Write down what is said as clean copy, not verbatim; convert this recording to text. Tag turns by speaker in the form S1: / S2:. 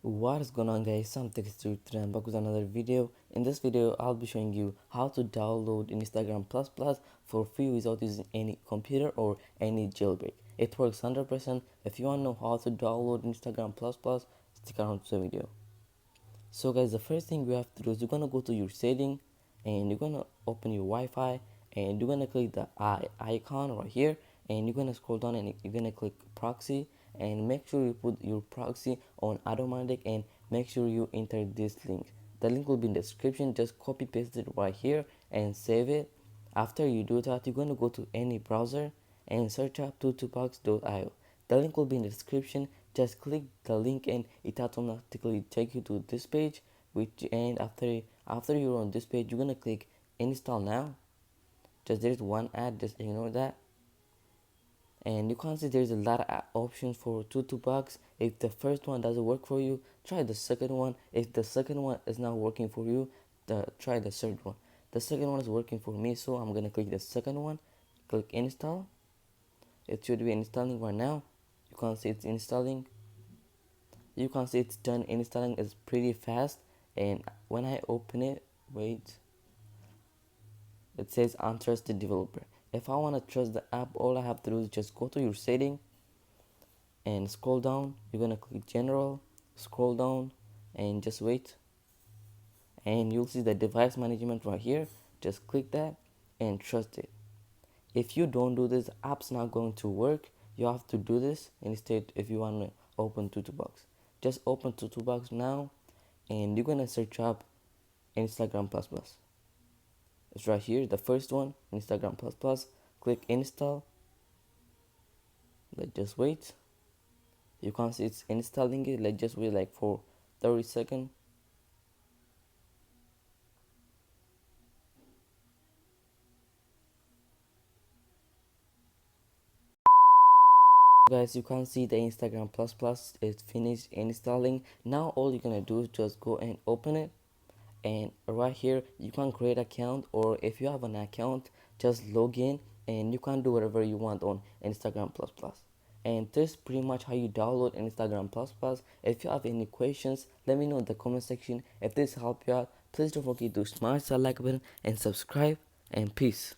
S1: What is going on, guys? I'm Texture. Today I'm back with another video. In this video I'll be showing you how to download Instagram Plus Plus for free without using any computer or any jailbreak. It works 100%. If you want to know how to download Instagram Plus Plus, stick around to the video. So guys, the first thing you have to do is you're gonna go to your setting and you're gonna open your Wi-Fi and you're gonna click the icon right here and you're gonna scroll down and you're gonna click proxy and make sure you put your proxy on automatic and make sure you enter this link. The link will be in the description. Just copy paste it right here and save it. After you do that, you're gonna go to any browser and search up tutubox.io. The link will be in the description. Just click the link and it automatically take you to this page. And after you're on this page, you're gonna click install now. Just there's one ad, just ignore that. And you can see there's a lot of options for tutubox. If the first one doesn't work for you, try the second one. If the second one is not working for you, try the third one. The second one is working for me, so I'm gonna click the second one. Click install. It should be installing right now. You can see it's installing. You can see it's done installing. Is pretty fast. And when I open it, wait, it says untrusted developer. If I want to trust the app, all I have to do is just go to your setting and scroll down. You're gonna click general, scroll down and just wait, and you'll see the device management right here. Just click that and trust it. If you don't do this, app's not going to work. You have to do this instead. If you want to open tutubox, just open tutubox now and you're gonna search up Instagram Plus Plus. It's right here, the first one, Instagram Plus Plus. Click install. Let's just wait. You can see it's installing it. Let's just wait like for 30 seconds. Guys, you can see the Instagram Plus Plus is finished installing. Now all you're gonna do is just go and open it, and right here you can create account, or if you have an account, just log in and you can do whatever you want on Instagram Plus Plus. And this is pretty much how you download Instagram Plus Plus. If you have any questions, let me know in the comment section. If this helped you out, please don't forget to smash that like button and subscribe, and peace.